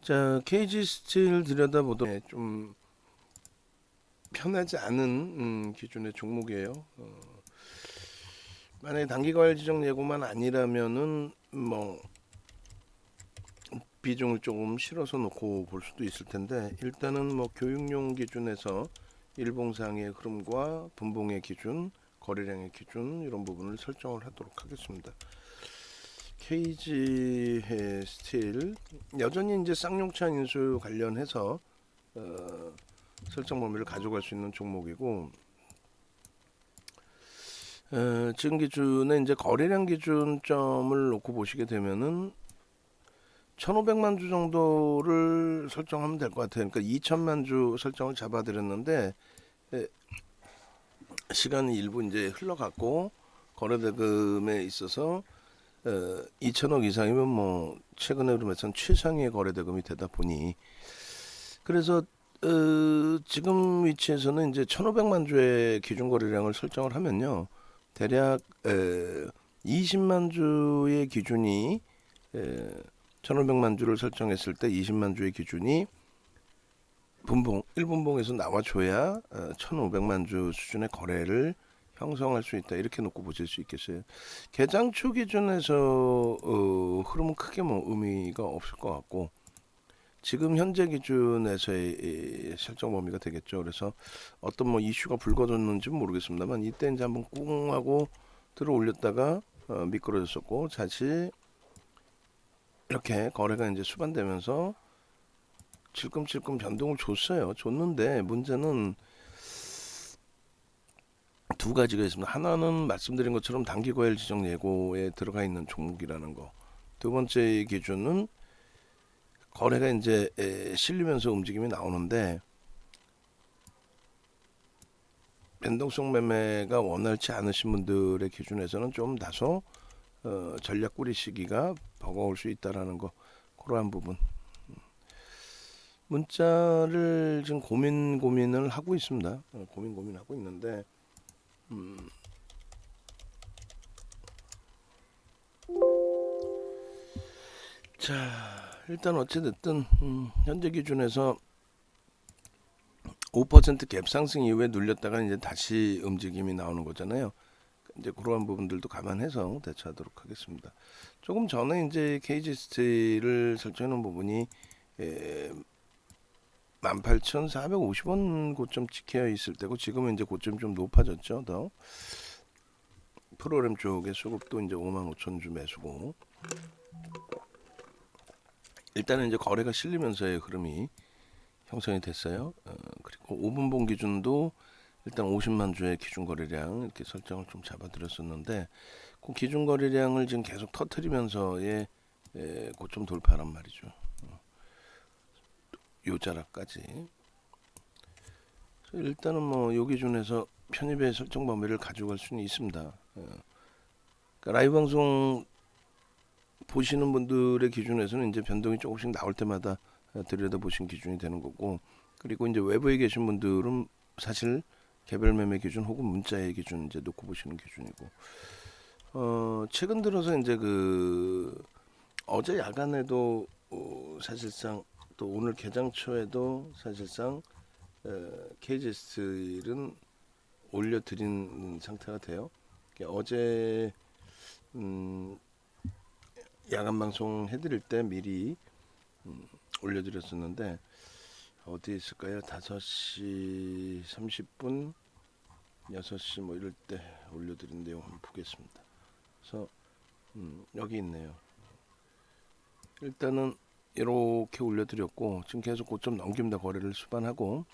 자, KG 스틸 들여다보도 좀 편하지 않은 기준의 종목이에요. 만약에 단기과열 지정 예고만 아니라면은 뭐 비중을 조금 실어서 놓고 볼 수도 있을 텐데, 일단은 뭐 교육용 기준에서 일봉상의 흐름과 분봉의 기준, 거래량의 기준 이런 부분을 설정을 하도록 하겠습니다. KG 스틸 여전히 이제 쌍용차 인수 관련해서 설정 범위를 가져갈 수 있는 종목이고, 지금 기준에 이제 거래량 기준점을 놓고 보시게 되면은 1,500만 주 정도를 설정하면 될 것 같아요. 그러니까 2천만 주 설정을 잡아드렸는데 시간이 일부 이제 흘러갔고, 거래대금에 있어서 2천억 이상이면 뭐 최근에 흐름에서는 최상의 거래대금이 되다 보니, 그래서 지금 위치에서는 이제 1,500만 주의 기준 거래량을 설정을 하면요, 대략 20만 주의 기준이 1,500만 주를 설정했을 때 20만 주의 기준이 분봉 1분봉에서 나와줘야 1,500만 주 수준의 거래를 형성할 수 있다, 이렇게 놓고 보실 수 있겠어요. 개장초 기준에서 흐름은 크게 뭐 의미가 없을 것 같고, 지금 현재 기준에서의 설정 범위가 되겠죠. 그래서 어떤 뭐 이슈가 불거졌는지 모르겠습니다만, 이때 이제 한번 꿍 하고 들어 올렸다가 미끄러졌었고, 다시 이렇게 거래가 이제 수반되면서 질끔질끔 변동을 줬는데, 문제는 두 가지가 있습니다. 하나는 말씀드린 것처럼 단기과열 지정 예고에 들어가 있는 종목이라는 거. 두 번째 기준은 거래가 이제 실리면서 움직임이 나오는데, 변동성 매매가 원활치 않으신 분들의 기준에서는 좀 다소 전략 꾸리시기가 버거울 수 있다라는 거, 그러한 부분. 문자를 지금 고민을 하고 있습니다. 고민하고 있는데, 자, 일단 어찌됐든 현재 기준에서 5% 갭 상승 이후에 눌렸다가 이제 다시 움직임이 나오는 거잖아요. 이제 그러한 부분들도 감안해서 대처하도록 하겠습니다. 조금 전에 이제 KG 스틸을 설정해 놓은 부분이 18,450원 고점 찍혀 있을 때고, 지금은 이제 고점이 좀 높아졌죠. 더 프로그램 쪽의 수급도 이제 55,000주 매수고, 일단은 이제 거래가 실리면서의 흐름이 형성이 됐어요. 그리고 5분봉 기준도 일단 50만 주의 기준 거래량 이렇게 설정을 좀 잡아드렸었는데, 그 기준 거래량을 지금 계속 터트리면서의 고점 돌파란 말이죠. 요 자락까지. 일단은 뭐 요 기준에서 편입의 설정 범위를 가져갈 수는 있습니다. 그러니까 라이브 방송 보시는 분들의 기준에서는 이제 변동이 조금씩 나올 때마다 들여다보신 기준이 되는 거고, 그리고 이제 외부에 계신 분들은 사실 개별 매매 기준 혹은 문자의 기준 이제 놓고 보시는 기준이고, 최근 들어서 이제 어제 야간에도 사실상, 또 오늘 개장 초에도 사실상 KGS는 올려드린 상태가 돼요. 어제 야간 방송 해드릴 때 미리 올려드렸었는데, 어디에 있을까요? 5시 30분, 6시 뭐 이럴 때 올려드린 내용 한번 보겠습니다. 그래서 여기 있네요. 일단은 이렇게 올려드렸고, 지금 계속 고점 넘깁니다. 거래를 수반하고,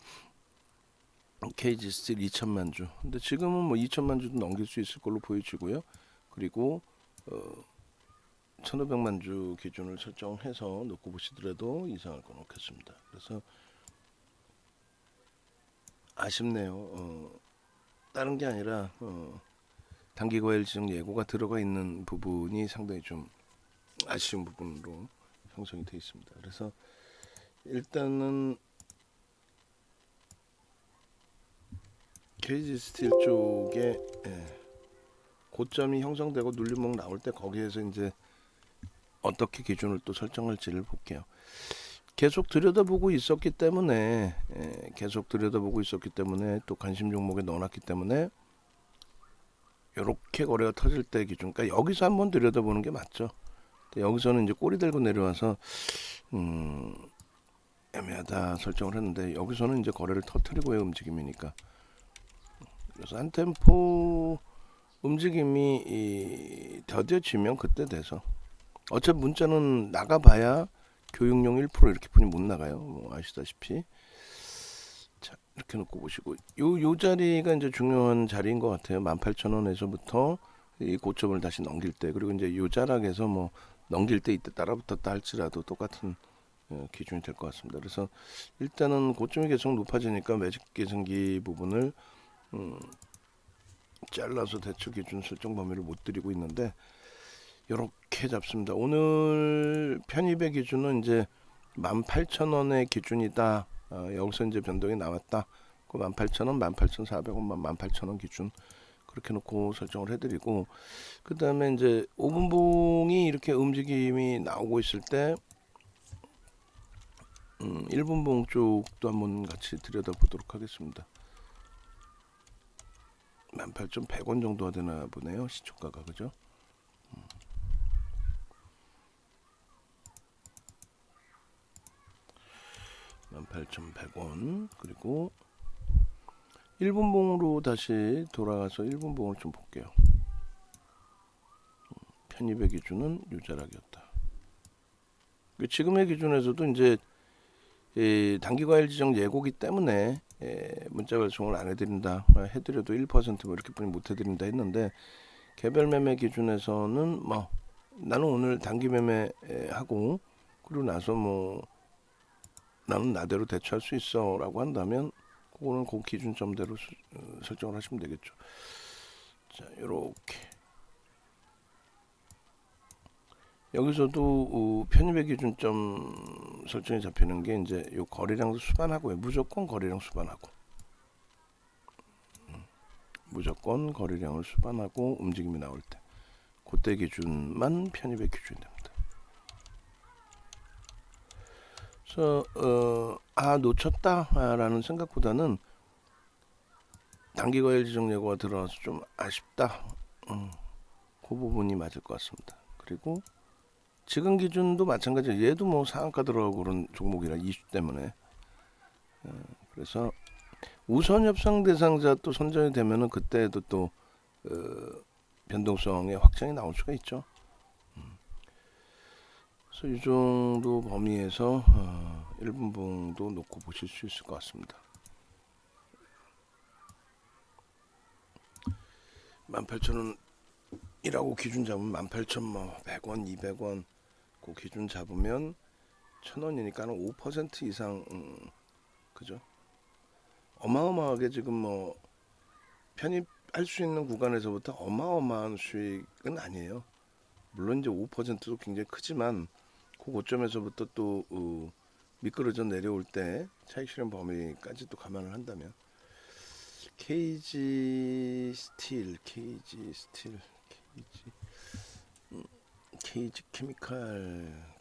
KG 스틸 2천만 주. 근데 지금은 뭐 2천만 주도 넘길 수 있을 걸로 보여지고요. 그리고 1,500만 주 기준을 설정해서 놓고 보시더라도 이상할 건 없겠습니다. 그래서 아쉽네요. 다른 게 아니라 단기과열 지정 예고가 들어가 있는 부분이 상당히 좀 아쉬운 부분으로 형성이 되어 있습니다. 그래서 일단은 KG 스틸 쪽에 고점이 형성되고 눌림목 나올 때 거기에서 이제 어떻게 기준을 또 설정할지를 볼게요. 계속 들여다보고 있었기 때문에 계속 들여다보고 있었기 때문에 또 관심 종목에 넣어놨기 때문에 이렇게 거래가 터질 때 기준, 그러니까 여기서 한번 들여다보는 게 맞죠. 여기서는 이제 꼬리 들고 내려와서 애매하다 설정을 했는데 여기서는 이제 거래를 터뜨리고의 움직임이니까, 그래서 한 템포 움직임이 더뎌지면 그때 돼서, 어차피 문자는 나가봐야 교육용 1% 이렇게 뿐이 못 나가요. 뭐 아시다시피. 자, 이렇게 놓고 보시고 요 자리가 이제 중요한 자리인 것 같아요. 18,000원에서부터 이 고점을 다시 넘길 때, 그리고 이제 요 자락에서 뭐 넘길 때 이때 따라붙었다 할지라도 똑같은 기준이 될 것 같습니다. 그래서 일단은 고점이 계속 높아지니까 매직 계승기 부분을 잘라서 대출 기준 설정 범위를 못 드리고 있는데 이렇게 잡습니다. 오늘 편입의 기준은 이제 18,000원의 기준이다. 여기서 이제 변동이 나왔다. 그 18,000원, 18,400원, 18,000원 기준 그렇게 놓고 설정을 해드리고, 그 다음에 이제 5분봉이 이렇게 움직임이 나오고 있을 때 1분봉 쪽도 한번 같이 들여다보도록 하겠습니다. 18,100원 정도가 되나 보네요. 시초가가, 그죠? 18,100원. 그리고 1분봉으로 다시 돌아가서 1분봉을 좀 볼게요. 편입의 기준은 유자락이었다. 지금의 기준에서도 이제 단기과일 지정 예고기 때문에 문자 발송을 안 해드린다, 해드려도 1%뭐 이렇게뿐이 못 해드린다 했는데, 개별 매매 기준에서는 뭐 나는 오늘 단기 매매 하고 그리고 나서 뭐 나는 나대로 대처할 수 있어 라고 한다면 그거는 그 기준점대로 설정을 하시면 되겠죠. 자, 요렇게 여기서도 편입의 기준점 설정이 잡히는 게 이제 요 거래량도 수반하고요. 무조건 거래량 수반하고, 무조건 거래량을 수반하고 움직임이 나올 때 그때 기준만 편입의 기준이 됩니다. 그래서 놓쳤다라는 생각보다는 단기과일 지정 예고가 들어와서 좀 아쉽다, 그 부분이 맞을 것 같습니다. 그리고 지금 기준도 마찬가지예요. 얘도 뭐 상한가 들어가고 그런 종목이라 이슈 때문에. 그래서 우선 협상 대상자 또 선정이 되면은 그때도 또 변동성의 확장이 나올 수가 있죠. 그래서 이 정도 범위에서 1분봉도 놓고 보실 수 있을 것 같습니다. 18,000원이라고 기준 잡으면 18,100원, 200원 그 기준 잡으면 1,000원이니까는 5% 이상, 그죠? 어마어마하게 지금 뭐 편입할 수 있는 구간에서부터 어마어마한 수익은 아니에요. 물론 이제 5%도 굉장히 크지만 그 고점에서부터 또 미끄러져 내려올 때 차익 실현 범위까지 또 감안을 한다면, KG 스틸, KG 케미칼,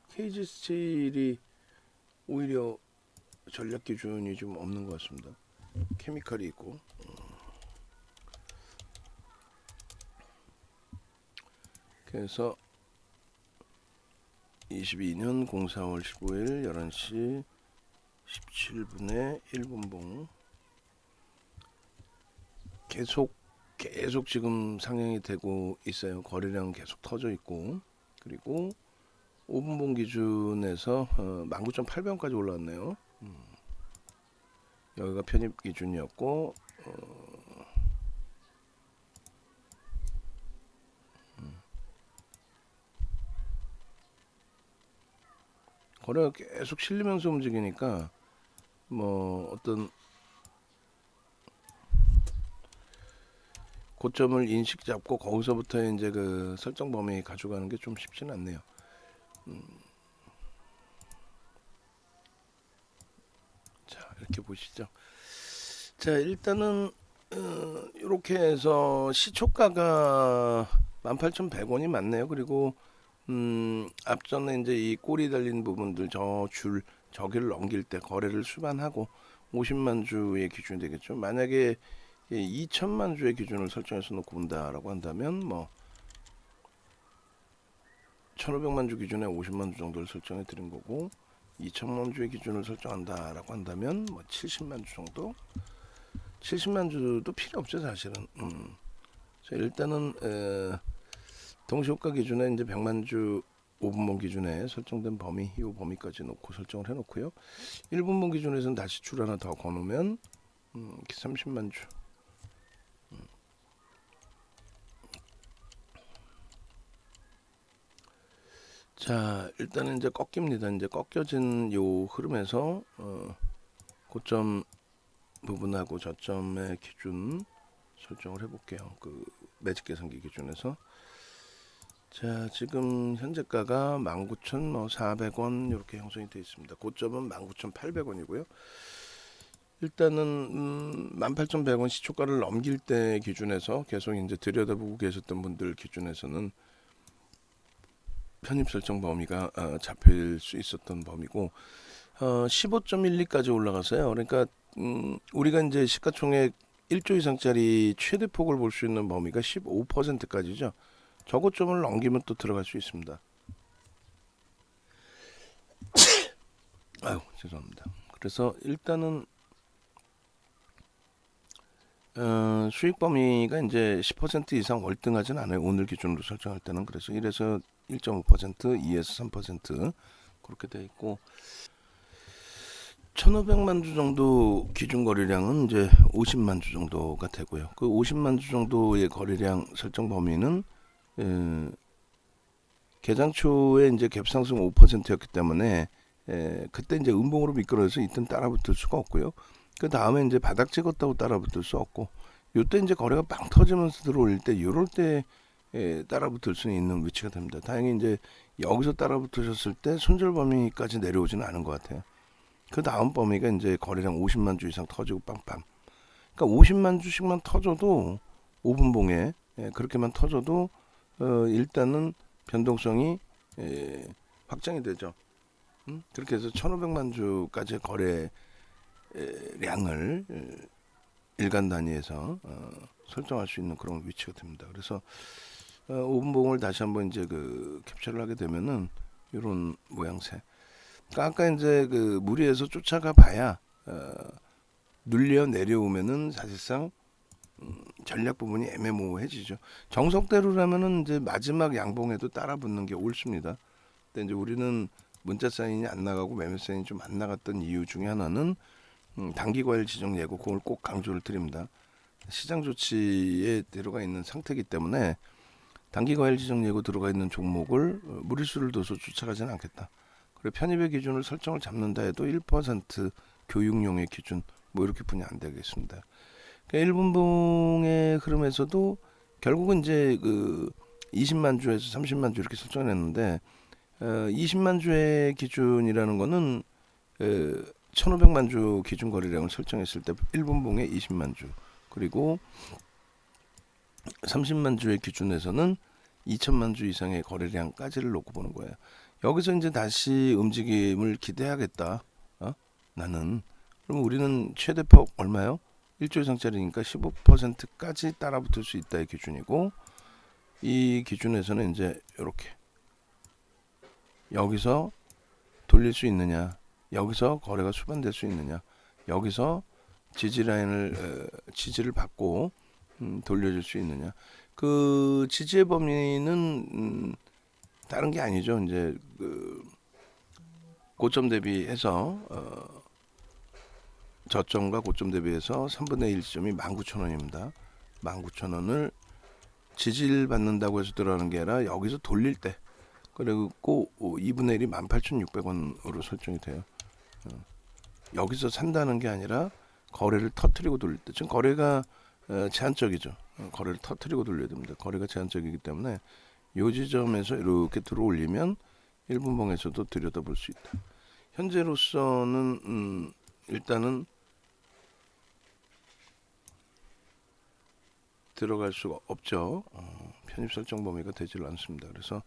KG 스틸이 오히려 전략 기준이 좀 없는 것 같습니다. 케미칼이 있고, 그래서 22년 04월 15일 11시 17분에 1분봉 계속 지금 상향이 되고 있어요. 거래량 계속 터져 있고, 그리고 5분봉 기준에서 19,800원까지 올라왔네요. 여기가 편입 기준이었고, 거래가 계속 실리면서 움직이니까 뭐 어떤 고점을 인식 잡고 거기서부터 이제 그 설정 범위 가져가는 게 좀 쉽지는 않네요. 자, 이렇게 보시죠. 자, 일단은 이렇게 해서 시초가가 18,100원이 맞네요. 그리고 앞전에 이제 이 꼬리 달린 부분들 저기를 넘길 때 거래를 수반하고 50만 주의 기준이 되겠죠. 만약에 2천만 주의 기준을 설정해서 놓고 본다라고 한다면 뭐 1,500만 주 기준에 50만 주 정도를 설정해 드린 거고 2천만 주의 기준을 설정한다라고 한다면 뭐 70만 주 정도. 70만 주도 필요 없죠 사실은. 자, 일단은 동시호가 기준에 이제 100만 주 5분봉 기준에 설정된 범위, 이 범위까지 놓고 설정을 해놓고요. 1분봉 기준에서는 다시 줄 하나 더 거놓으면 30만 주. 자, 일단은 이제 꺾입니다. 이제 꺾여진 요 흐름에서 고점 부분하고 저점의 기준 설정을 해볼게요. 그 매직 계산기 기준에서. 자, 지금 현재가가 19,400원 이렇게 형성이 되어 있습니다. 고점은 19,800원이고요. 일단은 18,100원 시초가를 넘길 때 기준에서 계속 이제 들여다보고 계셨던 분들 기준에서는 편입 설정 범위가 잡힐 수 있었던 범위고 15.12까지 올라갔어요. 그러니까 우리가 이제 시가총액 1조 이상짜리 최대 폭을 볼 수 있는 범위가 15%까지죠. 저고점을 넘기면 또 들어갈 수 있습니다. 아유, 죄송합니다. 그래서 일단은 수익 범위가 이제 10% 이상 월등하진 않아요. 오늘 기준으로 설정할 때는. 그래서 1에서 1.5%, 2에서 3% 그렇게 돼 있고 1,500만 주 정도 기준 거래량은 이제 50만 주 정도가 되고요. 그 50만 주 정도의 거래량 설정 범위는 개장 초에 이제 갭상승 5%였기 때문에 그때 이제 음봉으로 미끄러져서 이땐 따라붙을 수가 없고요. 그 다음에 이제 바닥 찍었다고 따라붙을 수 없고, 요때 이제 거래가 빵 터지면서 들어올 때, 요럴 때 따라붙을 수 있는 위치가 됩니다. 다행히 이제 여기서 따라붙으셨을 때 손절 범위까지 내려오지는 않은 것 같아요. 그 다음 범위가 이제 거래량 50만 주 이상 터지고 빵빵. 그러니까 50만 주씩만 터져도 5분봉에 그렇게만 터져도 일단은 변동성이 확장이 되죠. 그렇게 해서 1,500만 주까지의 거래량을 일간 단위에서 설정할 수 있는 그런 위치가 됩니다. 그래서 5분봉을 다시 한번 이제 그 캡처를 하게 되면은 이런 모양새. 그러니까 아까 이제 그 무리해서 쫓아가 봐야 눌려 내려오면은 사실상 전략 부분이 애매모호해지죠. 정석대로라면은 이제 마지막 양봉에도 따라붙는 게 옳습니다. 근데 이제 우리는 문자 사인이 안 나가고 매매 사인이 좀 안 나갔던 이유 중에 하나는 단기 과열 지정 예고, 그걸 꼭 강조를 드립니다. 시장 조치에 들어가 있는 상태이기 때문에 단기 과열 지정 예고 들어가 있는 종목을 무리수를 둬서 쫓아가지는 않겠다. 그리고 편입의 기준을 설정을 잡는다 해도 1% 교육용의 기준 뭐 이렇게 분이 안 되겠습니다. 그러니까 1분봉의 흐름에서도 결국은 이제 그 20만 주에서 30만 주 이렇게 설정을 했는데 20만 주의 기준이라는 거는 1,500만 주 기준 거래량을 설정했을 때 1분봉에 20만 주, 그리고 30만 주의 기준에서는 2천만 주 이상의 거래량까지를 놓고 보는 거예요. 여기서 이제 다시 움직임을 기대하겠다. 나는. 그러면 우리는 최대폭 얼마요? 1조 이상짜리니까 15%까지 따라붙을 수 있다의 기준이고, 이 기준에서는 이제 이렇게 여기서 돌릴 수 있느냐, 여기서 거래가 수반될 수 있느냐, 여기서 지지 라인을 지지를 받고 돌려줄 수 있느냐. 그 지지의 범위는 다른 게 아니죠. 이제 그 고점 대비해서 저점과 고점 대비해서 3분의 1 지점이 19,000원입니다. 19,000원을 지지를 받는다고 해서 들어가는 게 아니라 여기서 돌릴 때, 그리고 2분의 1이 18,600원으로 설정이 돼요. 여기서 산다는 게 아니라 거래를 터트리고 돌릴 때, 지금 거래가 제한적이죠. 거래를 터트리고 돌려야 됩니다. 거래가 제한적이기 때문에 이 지점에서 이렇게 들어올리면 1분봉에서도 들여다볼 수 있다. 현재로서는 일단은 들어갈 수가 없죠. 편입 설정 범위가 되질 않습니다. 그래서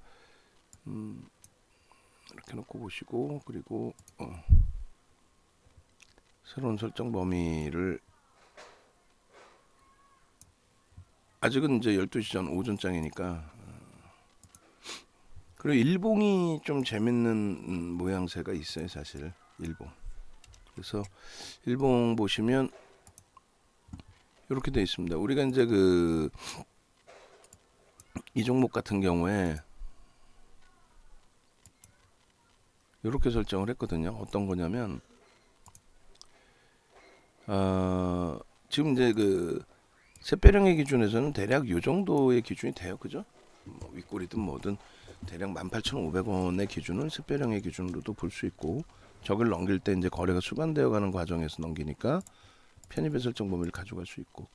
이렇게 놓고 보시고, 그리고 새로운 설정 범위를 아직은 이제 12시 전 오전장이니까. 그리고 일봉이 좀 재밌는 모양새가 있어요, 사실. 일봉. 그래서 일봉 보시면 이렇게 되어 있습니다. 우리가 이제 이 종목 같은 경우에 이렇게 설정을 했거든요. 어떤 거냐면 지금 이제 샛별형의 기준에서는 대략 이 정도의 기준이 돼요, 그죠? 뭐 윗꼬리든 뭐든 대략 18,500원의 기준을 샛별형의 기준으로도 볼 수 있고, 적을 넘길 때 이제 거래가 수반되어 가는 과정에서 넘기니까 편입의 설정 범위를 가져갈 수 있고,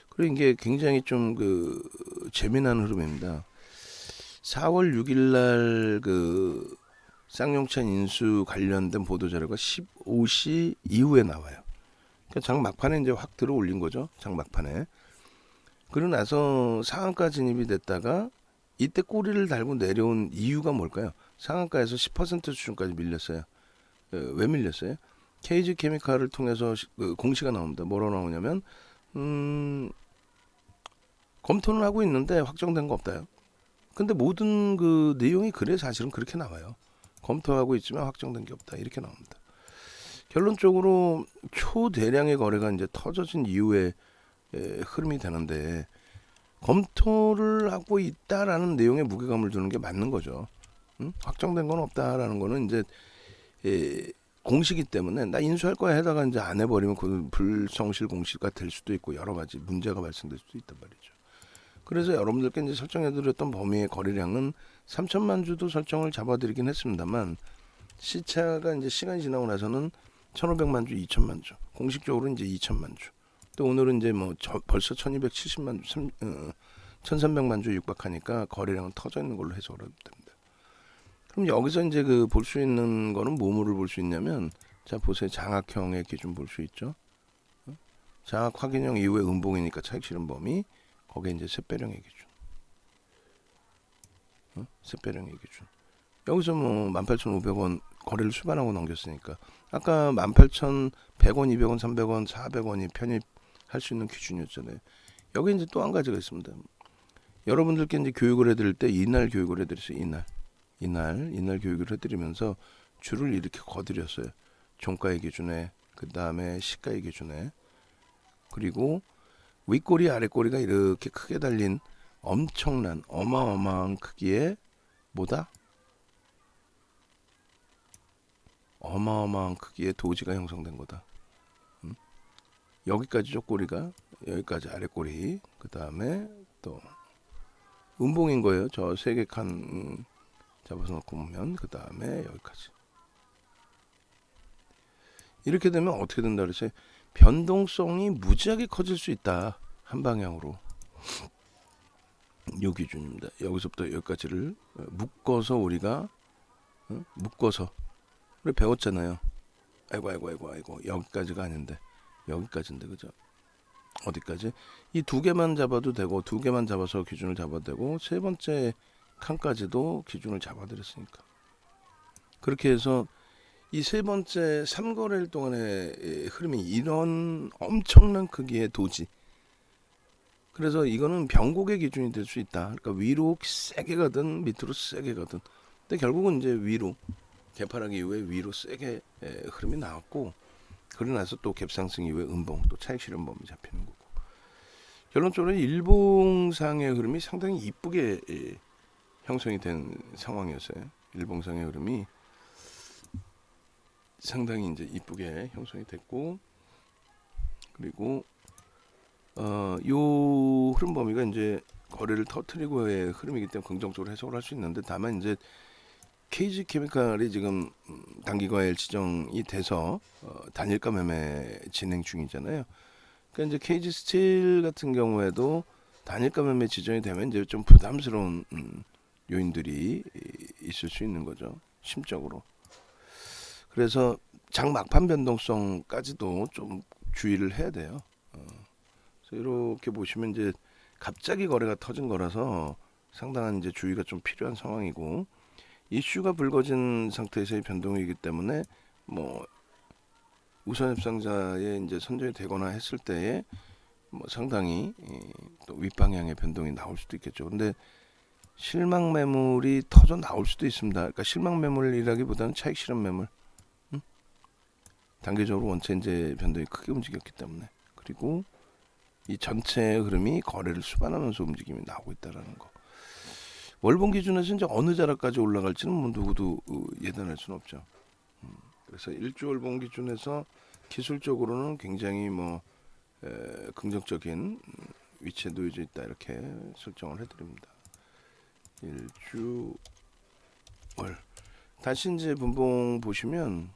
그리고 이게 굉장히 좀 재미난 흐름입니다. 4월 6일 날 쌍용차 인수 관련된 보도 자료가 15시 이후에 나와요. 그러니까 장 막판에 이제 확 들어 올린 거죠. 장 막판에. 그러고 나서 상한가 진입이 됐다가 이때 꼬리를 달고 내려온 이유가 뭘까요? 상한가에서 10% 수준까지 밀렸어요. 왜 밀렸어요? KG 케미칼을 통해서 공시가 나옵니다. 뭐로 나오냐면 검토는 하고 있는데 확정된 거 없다요. 근데 모든 내용이 그래 사실은 그렇게 나와요. 검토하고 있지만 확정된 게 없다. 이렇게 나옵니다. 결론적으로 초대량의 거래가 이제 터져진 이후에 흐름이 되는데, 검토를 하고 있다라는 내용에 무게감을 두는 게 맞는 거죠. 확정된 건 없다라는 거는 이제 공시기 때문에 나 인수할 거야 해다가 이제 안 해버리면 그 불성실 공시가 될 수도 있고 여러 가지 문제가 발생될 수도 있단 말이죠. 그래서 여러분들께 이제 설정해드렸던 범위의 거래량은 3천만 주도 설정을 잡아드리긴 했습니다만, 시차가 이제 시간이 지나고 나서는 1,500만 주, 2천만 주, 공식적으로 이제 2천만 주. 또 오늘은 이제 벌써 1,270만 주, 1,300만 주 육박하니까 거래량은 터져 있는 걸로 해석을 하면 됩니다. 그럼 여기서 이제 볼 수 있는 거는 뭐를 볼 수 있냐면, 자 보세요. 장악형의 기준 볼 수 있죠. 장악 확인형 이후에 음봉이니까 차익 실현 범위, 거기에 이제 샛별형의 기준. 샛별형의 기준. 여기서 18,500원 거래를 수반하고 넘겼으니까 아까 18,100원, 200원, 300원, 400원이 편입할 수 있는 기준이었잖아요. 여기 이제 또 한 가지가 있습니다. 여러분들께 이제 교육을 해드릴 때 이날 교육을 해드렸어요. 이날 교육을 해드리면서 줄을 이렇게 거드렸어요. 종가의 기준에, 그 다음에 시가의 기준에, 그리고 윗꼬리 아랫꼬리가 이렇게 크게 달린 엄청난 어마어마한 크기의 뭐다? 어마어마한 크기의 도지가 형성된 거다. 여기까지죠, 꼬리가. 여기까지 아랫꼬리. 그 다음에 또 음봉인 거예요. 저 세 개 칸 잡아서 놓고 보면 그 다음에 여기까지. 이렇게 되면 어떻게 된다 그랬어요? 변동성이 무지하게 커질 수 있다. 한 방향으로. 요 기준입니다. 여기서부터 여기까지를 묶어서 우리가 묶어서 우리 배웠잖아요. 아이고 여기까지가 아닌데 여기까지인데, 그죠? 어디까지? 이 두 개만 잡아도 되고, 두 개만 잡아서 기준을 잡아도 되고, 세 번째 칸까지도 기준을 잡아드렸으니까. 그렇게 해서 이 세 번째 3거래일 동안의 흐름이 이런 엄청난 크기의 도지. 그래서 이거는 변곡의 기준이 될 수 있다. 그러니까 위로 세게 가든 밑으로 세게 가든. 근데 결국은 이제 위로, 개파라기 이후에 위로 세게 흐름이 나왔고, 그러고 나서 또 갭상승 이후에 음봉, 또 차익 실현 범위 잡히는 거고. 결론적으로 일봉상의 흐름이 상당히 이쁘게 형성이 된 상황이었어요. 일봉상의 흐름이 상당히 이제 이쁘게 형성이 됐고, 그리고 요 흐름 범위가 이제 거래를 터트리고의 흐름이기 때문에 긍정적으로 해석을 할 수 있는데, 다만 이제 KG 케미칼이 지금 단기과열 지정이 돼서 단일가 매매 진행 중이잖아요. 그러니까 이제 KG 스틸 같은 경우에도 단일가 매매 지정이 되면 이제 좀 부담스러운 요인들이 있을 수 있는 거죠. 심적으로. 그래서 장 막판 변동성까지도 좀 주의를 해야 돼요. 그래서 이렇게 보시면 이제 갑자기 거래가 터진 거라서 상당한 이제 주의가 좀 필요한 상황이고, 이슈가 불거진 상태에서의 변동이기 때문에 뭐 우선 협상자의 이제 선정이 되거나 했을 때에 뭐 상당히 또 윗방향의 변동이 나올 수도 있겠죠. 근데 실망 매물이 터져 나올 수도 있습니다. 그러니까 실망 매물이라기보다는 차익 실현 매물. 단계적으로 원체 이제 변동이 크게 움직였기 때문에, 그리고 이 전체의 흐름이 거래를 수반하면서 움직임이 나오고 있다라는 거. 월봉 기준에서 이제 어느 자락까지 올라갈지는 뭐 누구도 예단할 수는 없죠. 그래서 일주 월봉 기준에서 기술적으로는 굉장히 뭐 긍정적인 위치에 놓여져 있다 이렇게 설정을 해드립니다. 일주 월. 다시 이제 분봉 보시면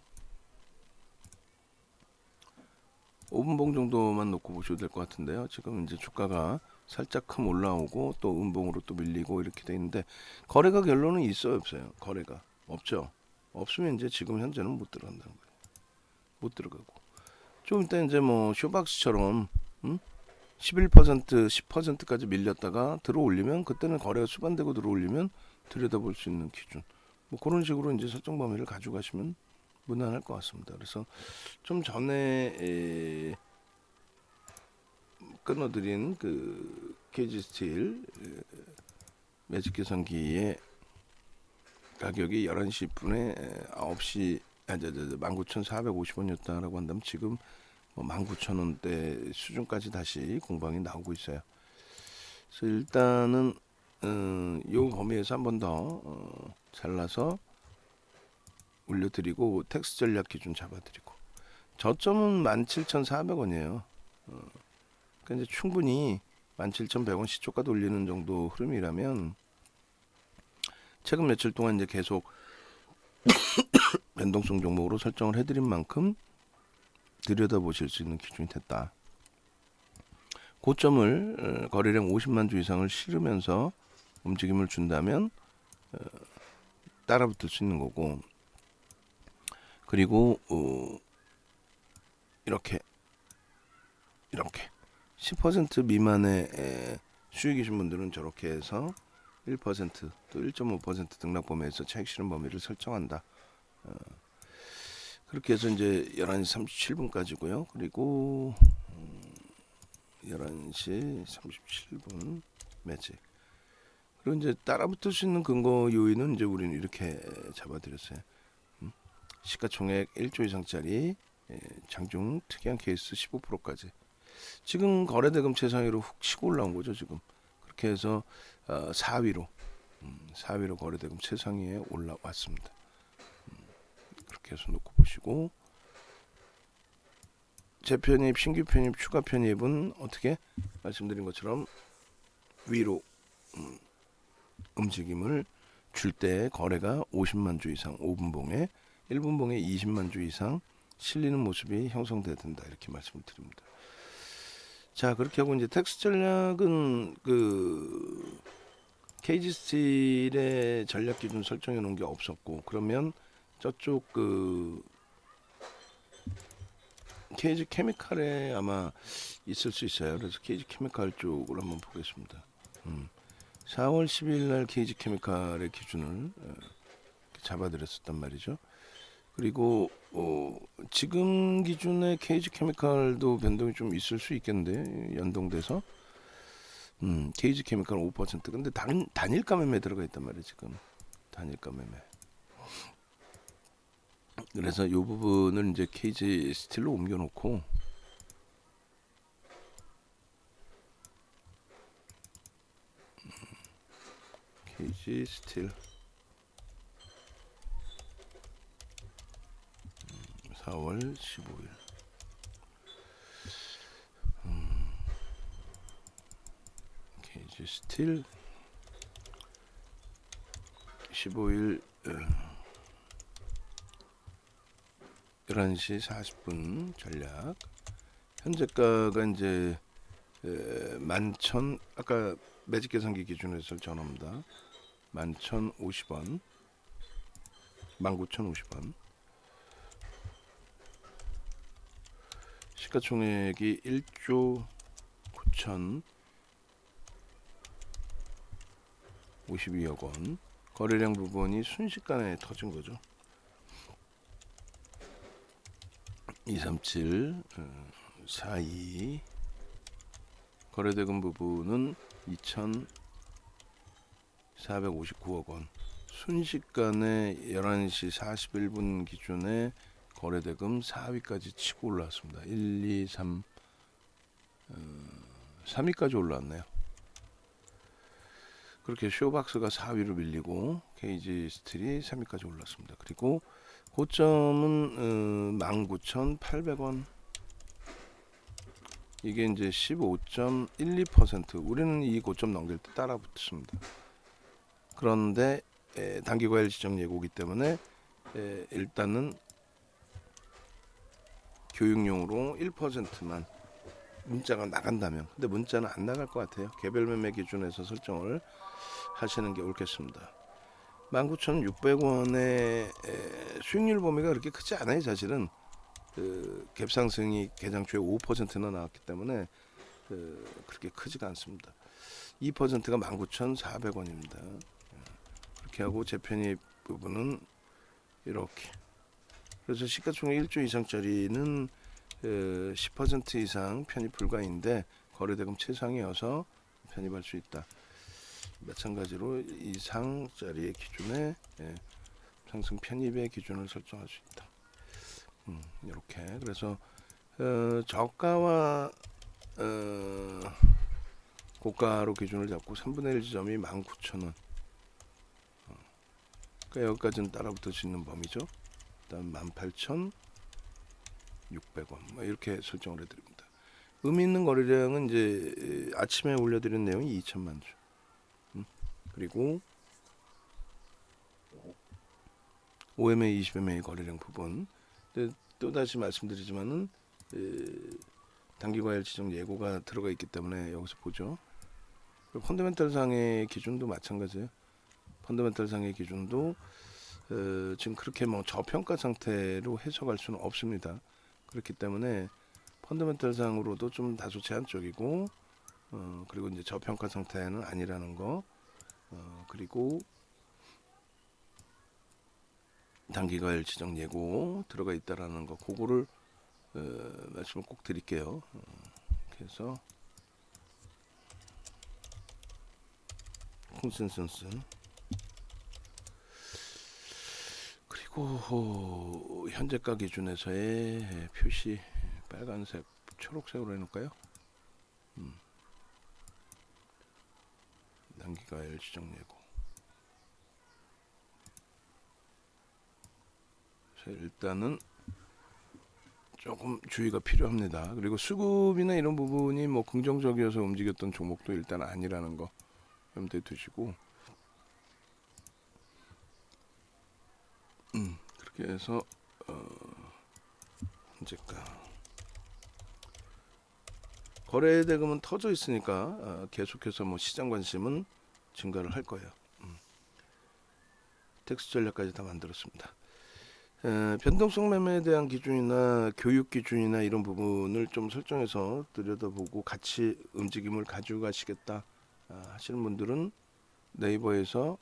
5분봉 정도만 놓고 보셔도 될 것 같은데요. 지금 이제 주가가 살짝 올라오고 또 음봉으로 또 밀리고 이렇게 돼 있는데, 거래가 결론은 있어요, 없어요? 거래가 없죠. 없으면 이제 지금 현재는 못 들어간다는 거예요. 못 들어가고 좀 이따 이제 뭐 쇼박스처럼 11% 10%까지 밀렸다가 들어올리면, 그때는 거래가 수반되고 들어올리면 들여다볼 수 있는 기준, 뭐 그런 식으로 이제 설정 범위를 가져가시면 무난할 것 같습니다. 그래서 좀 전에 끊어드린 그 KG 스틸 매직 계산기의 가격이 11시 분에 9시 19,450원이었다라고 한다면 지금 뭐 19,000원대 수준까지 다시 공방이 나오고 있어요. 그래서 일단은 요 범위에서 한 번 더 잘라서 올려드리고 텍스 전략 기준 잡아드리고, 저점은 17,400원이에요. 그러니까 이제 충분히 17,100원 시초가 돌리는 정도 흐름이라면 최근 며칠 동안 이제 계속 변동성 종목으로 설정을 해드린 만큼 들여다보실 수 있는 기준이 됐다. 고점을 거래량 50만 주 이상을 실으면서 움직임을 준다면 따라붙을 수 있는 거고, 그리고 이렇게 10% 미만의 수익이신 분들은 저렇게 해서 1% 또 1.5% 등락 범위에서 차익 실현 범위를 설정한다. 그렇게 해서 이제 11시 37분까지고요. 그리고 11시 37분 매직. 그리고 이제 따라붙을 수 있는 근거 요인은 이제 우리는 이렇게 잡아드렸어요. 시가총액 1조 이상짜리 장중 특이한 케이스 15%까지. 지금 거래대금 최상위로 훅 치고 올라온 거죠. 지금 그렇게 해서 4위로 거래대금 최상위에 올라왔습니다. 그렇게 해서 놓고 보시고, 재편입, 신규 편입, 추가 편입은 어떻게 말씀드린 것처럼 위로 움직임을 줄 때 거래가 50만 주 이상 5분봉에 1분봉에 20만 주 이상 실리는 모습이 형성돼야 된다 이렇게 말씀을 드립니다. 자, 그렇게 하고 이제 텍스 전략은 그 KG 스틸의 전략 기준 설정해 놓은 게 없었고, 그러면 저쪽 그 KG 케미칼에 아마 있을 수 있어요. 그래서 KG 케미칼 쪽으로 한번 보겠습니다. 4월 10일 날 KG 케미칼의 기준을 잡아드렸었단 말이죠. 그리고 지금 기준의 KG 케미칼도 변동이 좀 있을 수 있겠는데, 연동돼서 KG 케미칼 5%. 근데 단일가 매매 들어가 있단 말이에요. 지금 단일가 매매. 그래서 이 부분을 이제 KG 스틸로 옮겨놓고 KG 스틸 4월 15일 KG 스틸 15일 11시 40분 전략. 현재가가 이제 11,000, 아까 매직 계산기 기준에서 전화입니다. 11,050원, 19,050원. 시가총액이 1조 9,052억 원. 거래량 부분이 순식간에 터진 거죠. 237, 42 거래대금 부분은 2,459억 원. 순식간에 11시 41분 기준에 거래대금 4위까지 치고 올라왔습니다. 1, 2, 3, 3위까지 올라왔네요. 그렇게 쇼박스가 4위로 밀리고 KG 스틸이 3위까지 올랐습니다. 그리고 고점은 19,800원. 이게 이제 15.12%. 우리는 이 고점 넘길 때 따라 붙습니다. 그런데 단기과열 지정 예고기 때문에 일단은 교육용으로 1%만 문자가 나간다면, 근데 문자는 안 나갈 것 같아요. 개별 매매 기준에서 설정을 하시는 게 옳겠습니다. 19,600원의 수익률 범위가 그렇게 크지 않아요. 사실은 갭 상승이 개장 초에 5%나 나왔기 때문에 그렇게 크지가 않습니다. 2%가 19,400원입니다. 그렇게 하고 재편입 부분은 이렇게. 그래서 시가총액 1조 이상짜리는 10% 이상 편입 불가인데 거래대금 최상이어서 편입할 수 있다. 마찬가지로 이상짜리의 기준에 상승 편입의 기준을 설정할 수 있다. 이렇게. 그래서 저가와 고가로 기준을 잡고 3분의 1 지점이 19,000원. 그러니까 여기까지는 따라붙을 수 있는 범위죠. 일단 18,600원 뭐 이렇게 설정을 해드립니다. 의미 있는 거래량은 이제 아침에 올려드린 내용이 2천만 주. 그리고 OMA, 20MA 거래량 부분. 또 다시 말씀드리지만은 단기과열 지정 예고가 들어가 있기 때문에 여기서 보죠. 펀더멘털 상의 기준도 마찬가지예요. 펀더멘털 상의 기준도 지금 그렇게 뭐 저평가 상태로 해석할 수는 없습니다. 그렇기 때문에 펀더멘털 상으로도 좀 다소 제한적이고 그리고 이제 저평가 상태는 아니라는 거, 그리고 단기과열 지정 예고 들어가 있다라는 거, 그거를 말씀을 꼭 드릴게요. 그래서 콘센서스, 그리고 현재가 기준에서의 표시 빨간색, 초록색으로 해놓을까요? 단기과열 지정 예고. 일단은 조금 주의가 필요합니다. 그리고 수급이나 이런 부분이 뭐 긍정적이어서 움직였던 종목도 일단 아니라는 거 염두에 두시고, 그렇게 해서 현재가 거래 대금은 터져 있으니까 계속해서 뭐 시장 관심은 증가를 할 거예요. 텍스 전략까지 다 만들었습니다. 변동성 매매에 대한 기준이나 교육 기준이나 이런 부분을 좀 설정해서 들여다보고 같이 움직임을 가져가시겠다 하시는 분들은 네이버에서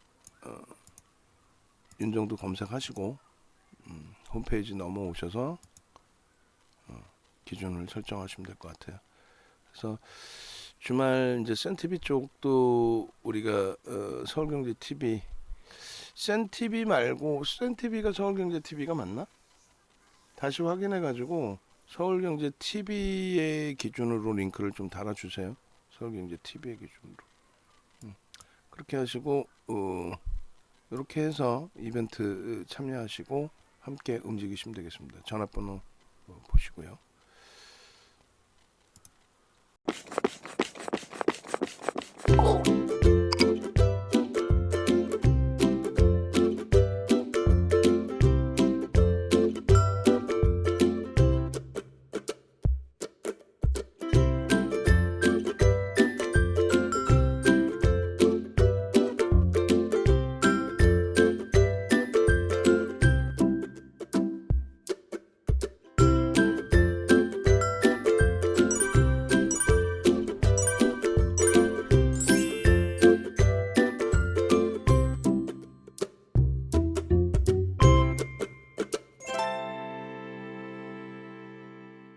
윤정도 검색하시고 홈페이지 넘어오셔서 기준을 설정하시면 될 것 같아요. 그래서 주말 이제 센TV 쪽도 우리가 서울경제TV, 센TV 말고 센TV가 서울경제TV가 맞나? 다시 확인해가지고 서울경제TV의 기준으로 링크를 좀 달아주세요. 서울경제TV의 기준으로. 그렇게 하시고 이렇게 해서 이벤트 참여하시고 함께 움직이시면 되겠습니다. 전화번호 보시고요.